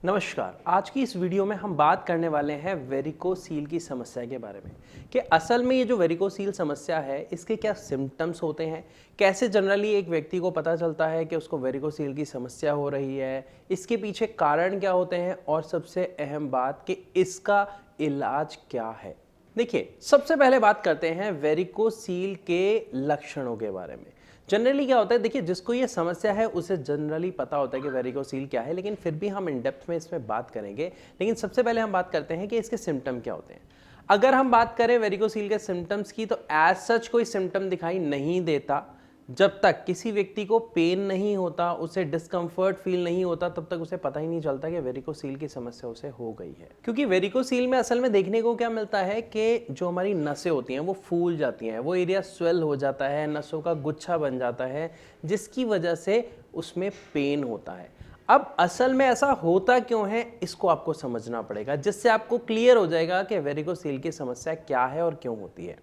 नमस्कार। आज की इस वीडियो में हम बात करने वाले हैं वेरिकोसील की समस्या के बारे में कि असल में ये जो वेरिकोसील समस्या है इसके क्या सिम्टम्स होते हैं, कैसे जनरली एक व्यक्ति को पता चलता है कि उसको वेरिकोसील की समस्या हो रही है, इसके पीछे कारण क्या होते हैं और सबसे अहम बात कि इसका इलाज क्या है। देखिए, सबसे पहले बात करते हैं वेरिकोसील के लक्षणों के बारे में। जनरली क्या होता है, देखिए जिसको ये समस्या है उसे जनरली पता होता है कि वेरिकोसील क्या है, लेकिन फिर भी हम इन डेप्थ में इसमें बात करेंगे। लेकिन सबसे पहले हम बात करते हैं कि इसके सिम्टम क्या होते हैं। अगर हम बात करें वेरिकोसील के सिम्टम्स की, तो एज सच कोई सिम्टम दिखाई नहीं देता। जब तक किसी व्यक्ति को पेन नहीं होता, उसे डिस्कम्फर्ट फील नहीं होता, तब तक उसे पता ही नहीं चलता कि वेरिकोसील की समस्या उसे हो गई है। क्योंकि वेरिकोसील में असल में देखने को क्या मिलता है कि जो हमारी नसें होती हैं वो फूल जाती हैं, वो एरिया स्वेल हो जाता है, नसों का गुच्छा बन जाता है, जिसकी वजह से उसमें पेन होता है। अब असल में ऐसा होता क्यों है, इसको आपको समझना पड़ेगा, जिससे आपको क्लियर हो जाएगा कि वेरिकोसील की समस्या क्या है और क्यों होती है।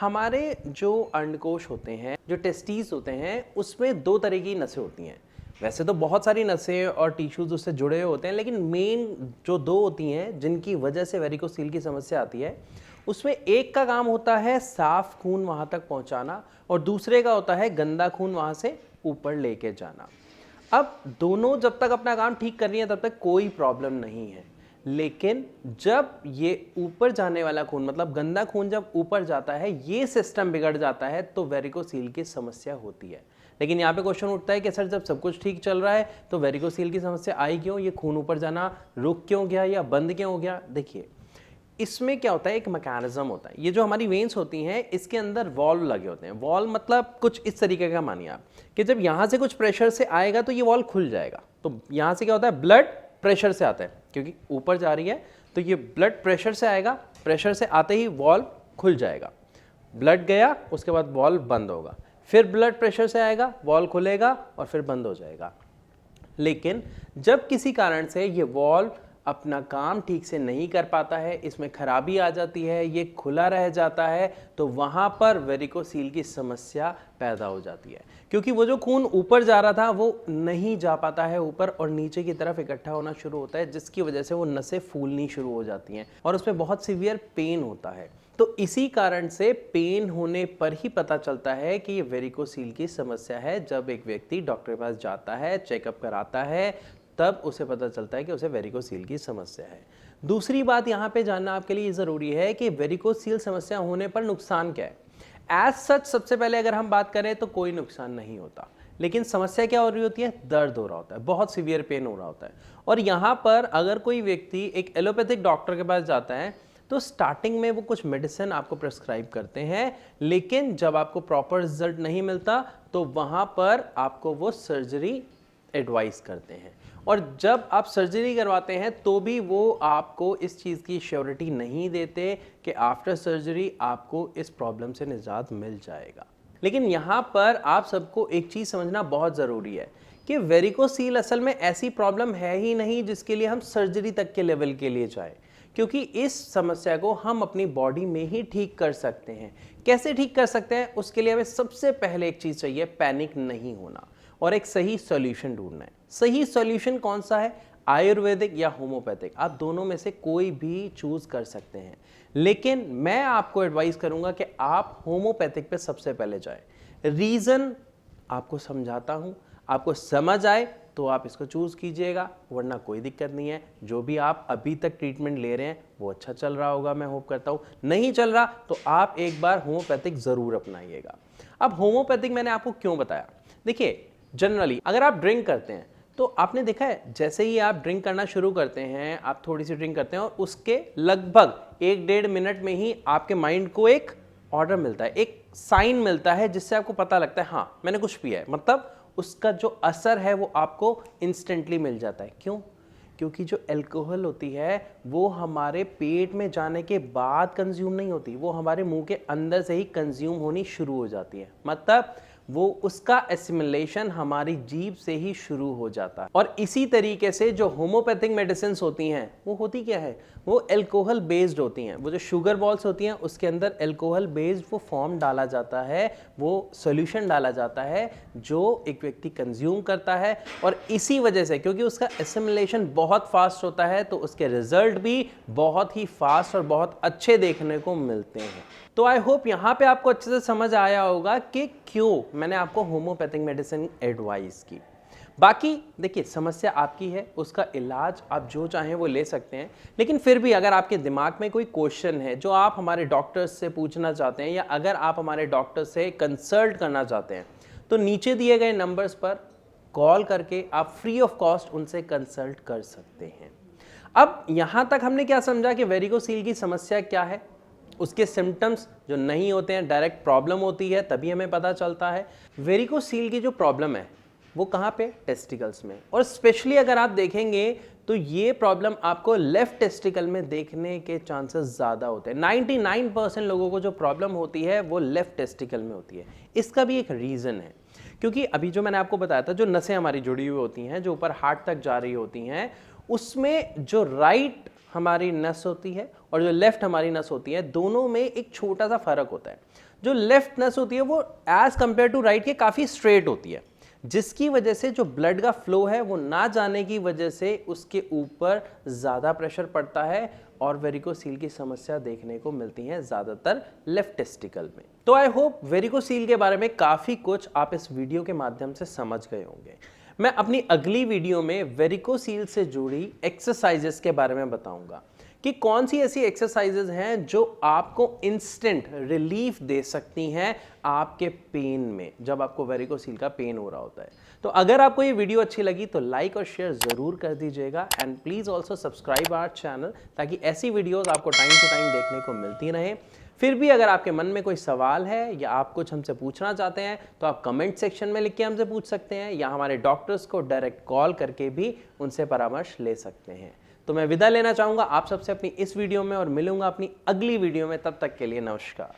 हमारे जो अंडकोश होते हैं, जो टेस्टीज होते हैं, उसमें दो तरह की नसें होती हैं। वैसे तो बहुत सारी नसें और टिश्यूज उससे जुड़े हुए होते हैं, लेकिन मेन जो दो होती हैं जिनकी वजह से वेरिकोसील की समस्या आती है, उसमें एक का काम होता है साफ खून वहां तक पहुंचाना और दूसरे का होता है गंदा खून वहां से ऊपर लेके जाना। अब दोनों जब तक अपना काम ठीक कर रही हैं तब तक कोई प्रॉब्लम नहीं है, लेकिन जब ये ऊपर जाने वाला खून, मतलब गंदा खून जब ऊपर जाता है, ये सिस्टम बिगड़ जाता है, तो वेरिकोसील की समस्या होती है। लेकिन यहाँ पे क्वेश्चन उठता है कि सर जब सब कुछ ठीक चल रहा है तो वेरिकोसील की समस्या आई क्यों, ये खून ऊपर जाना रुक क्यों गया या बंद क्यों हो गया। देखिए, इसमें क्या होता है, एक मैकेनिज्म होता है। ये जो हमारी वेन्स होती हैं इसके अंदर वॉल्व लगे होते हैं। वॉल्व मतलब कुछ इस तरीके का मानिए आप कि जब यहाँ से कुछ प्रेशर से आएगा तो ये वॉल्व खुल जाएगा। तो यहाँ से क्या होता है, ब्लड प्रेशर से आता है, क्योंकि ऊपर जा रही है तो ये ब्लड प्रेशर से आएगा, प्रेशर से आते ही वॉल्व खुल जाएगा। ब्लड गया, उसके बाद वॉल्व बंद होगा, फिर ब्लड प्रेशर से आएगा, वॉल्व खुलेगा और फिर बंद हो जाएगा। लेकिन जब किसी कारण से ये वॉल्व अपना काम ठीक से नहीं कर पाता है, इसमें खराबी आ जाती है, ये खुला रह जाता है, तो वहां पर वेरिकोसील की समस्या पैदा हो जाती है। क्योंकि वो जो खून ऊपर जा रहा था वो नहीं जा पाता है ऊपर और नीचे की तरफ इकट्ठा होना शुरू होता है, जिसकी वजह से वो नसें फूलनी शुरू हो जाती हैं और उसमें बहुत सीवियर पेन होता है। तो इसी कारण से पेन होने पर ही पता चलता है कि ये वेरिकोसील की समस्या है। जब एक व्यक्ति डॉक्टर के पास जाता है, चेकअप कराता है, तब उसे पता चलता है कि उसे वेरिकोसील की समस्या है। दूसरी बात यहाँ पे जानना आपके लिए ज़रूरी है कि वेरिकोसील समस्या होने पर नुकसान क्या है। एज सच सबसे पहले अगर हम बात करें तो कोई नुकसान नहीं होता, लेकिन समस्या क्या हो रही होती है, दर्द हो रहा होता है, बहुत सीवियर पेन हो रहा होता है। और यहाँ पर अगर कोई व्यक्ति एक एलोपैथिक डॉक्टर के पास जाता है तो स्टार्टिंग में वो कुछ मेडिसिन आपको प्रेस्क्राइब करते हैं, लेकिन जब आपको प्रॉपर रिजल्ट नहीं मिलता तो वहाँ पर आपको वो सर्जरी एडवाइस करते हैं। और जब आप सर्जरी करवाते हैं तो भी वो आपको इस चीज़ की श्योरिटी नहीं देते कि आफ्टर सर्जरी आपको इस प्रॉब्लम से निजात मिल जाएगा। लेकिन यहाँ पर आप सबको एक चीज़ समझना बहुत ज़रूरी है कि वेरिकोसील असल में ऐसी प्रॉब्लम है ही नहीं जिसके लिए हम सर्जरी तक के लेवल के लिए जाएं, क्योंकि इस समस्या को हम अपनी बॉडी में ही ठीक कर सकते हैं। कैसे ठीक कर सकते हैं, उसके लिए हमें सबसे पहले एक चीज़ चाहिए, पैनिक नहीं होना और एक सही सॉल्यूशन ढूंढना है। सही सॉल्यूशन कौन सा है, आयुर्वेदिक या होम्योपैथिक, आप दोनों में से कोई भी चूज कर सकते हैं। लेकिन मैं आपको एडवाइस करूंगा कि आप होम्योपैथिक पे सबसे पहले जाएं। रीज़न आपको समझाता हूं, आपको समझ आए तो आप इसको चूज कीजिएगा, वरना कोई दिक्कत नहीं है। जो भी आप अभी तक ट्रीटमेंट ले रहे हैं वो अच्छा चल रहा होगा, मैं होप करता हूं। नहीं चल रहा तो आप एक बार होम्योपैथिक जरूर अपनाइएगा। अब होम्योपैथिक मैंने आपको क्यों बताया, देखिए जनरली अगर आप ड्रिंक करते हैं तो आपने देखा है जैसे ही आप ड्रिंक करना शुरू करते हैं, आप थोड़ी सी ड्रिंक करते हैं और उसके लगभग 1-1.5 मिनट में ही आपके माइंड को एक ऑर्डर मिलता है, एक साइन मिलता है, जिससे आपको पता लगता है हाँ मैंने कुछ पिया है। मतलब उसका जो असर है वो आपको इंस्टेंटली मिल जाता है। क्यों? क्योंकि जो अल्कोहल होती है वो हमारे पेट में जाने के बाद कंज्यूम नहीं होती, वो हमारे मुंह के अंदर से ही कंज्यूम होनी शुरू हो जाती है। मतलब वो उसका एसिमिलेशन हमारी जीभ से ही शुरू हो जाता है। और इसी तरीके से जो होम्योपैथिक मेडिसिन होती हैं वो होती क्या है, वो अल्कोहल बेस्ड होती हैं। वो जो शुगर बॉल्स होती हैं उसके अंदर अल्कोहल बेस्ड वो फॉर्म डाला जाता है, वो सॉल्यूशन डाला जाता है जो एक व्यक्ति कंज्यूम करता है। और इसी वजह से क्योंकि उसका एसिमिलेशन बहुत फास्ट होता है तो उसके रिजल्ट भी बहुत ही फास्ट और बहुत अच्छे देखने को मिलते हैं। तो आई होप यहाँ पे आपको अच्छे से समझ आया होगा कि क्यों मैंने आपको होम्योपैथिक मेडिसिन एडवाइस की। बाकी देखिए, समस्या आपकी है, उसका इलाज आप जो चाहें वो ले सकते हैं, लेकिन फिर भी अगर आपके दिमाग में कोई क्वेश्चन है जो आप हमारे डॉक्टर्स से पूछना चाहते हैं या अगर आप हमारे डॉक्टर से कंसल्ट करना चाहते हैं तो नीचे दिए गए नंबर्स पर कॉल करके आप फ्री ऑफ कॉस्ट उनसे कंसल्ट कर सकते हैं। अब यहाँ तक हमने क्या समझा कि वेरिकोसील की समस्या क्या है, उसके सिम्टम्स जो नहीं होते हैं, डायरेक्ट प्रॉब्लम होती है तभी हमें पता चलता है। वेरिकोसील की जो प्रॉब्लम है वो कहाँ पे, टेस्टिकल्स में। और स्पेशली अगर आप देखेंगे तो ये प्रॉब्लम आपको लेफ्ट टेस्टिकल में देखने के चांसेस ज़्यादा होते हैं। 99% लोगों को जो प्रॉब्लम होती है वो लेफ्ट टेस्टिकल में होती है। इसका भी एक रीज़न है, क्योंकि अभी जो मैंने आपको बताया था, जो नसें हमारी जुड़ी हुई होती हैं जो ऊपर हार्ट तक जा रही होती हैं, उसमें जो राइट हमारी नस होती है और जो लेफ्ट हमारी नस होती है, दोनों में एक छोटा सा फर्क होता है। जो लेफ्ट नस होती है वो एज कंपेयर टू राइट के काफ़ी स्ट्रेट होती है, जिसकी वजह से जो ब्लड का फ्लो है वो ना जाने की वजह से उसके ऊपर ज़्यादा प्रेशर पड़ता है और वेरिकोसील की समस्या देखने को मिलती है ज़्यादातर लेफ्ट टेस्टिकल में। तो आई होप वेरिकोसील के बारे में काफ़ी कुछ आप इस वीडियो के माध्यम से समझ गए होंगे। मैं अपनी अगली वीडियो में वेरिकोसील से जुड़ी एक्सरसाइजेस के बारे में बताऊंगा कि कौन सी ऐसी एक्सरसाइजेस हैं जो आपको इंस्टेंट रिलीफ दे सकती हैं आपके पेन में, जब आपको वेरिकोसील का पेन हो रहा होता है। तो अगर आपको ये वीडियो अच्छी लगी तो लाइक और शेयर ज़रूर कर दीजिएगा and please also subscribe our channel, ताकि ऐसी वीडियोज़ आपको टाइम टू टाइम देखने को मिलती रहें। फिर भी अगर आपके मन में कोई सवाल है या आप कुछ हमसे पूछना चाहते हैं तो आप कमेंट सेक्शन में लिख के हमसे पूछ सकते हैं या हमारे डॉक्टर्स को डायरेक्ट कॉल करके भी उनसे परामर्श ले सकते हैं। तो मैं विदा लेना चाहूँगा आप सबसे अपनी इस वीडियो में और मिलूंगा अपनी अगली वीडियो में। तब तक के लिए नमस्कार।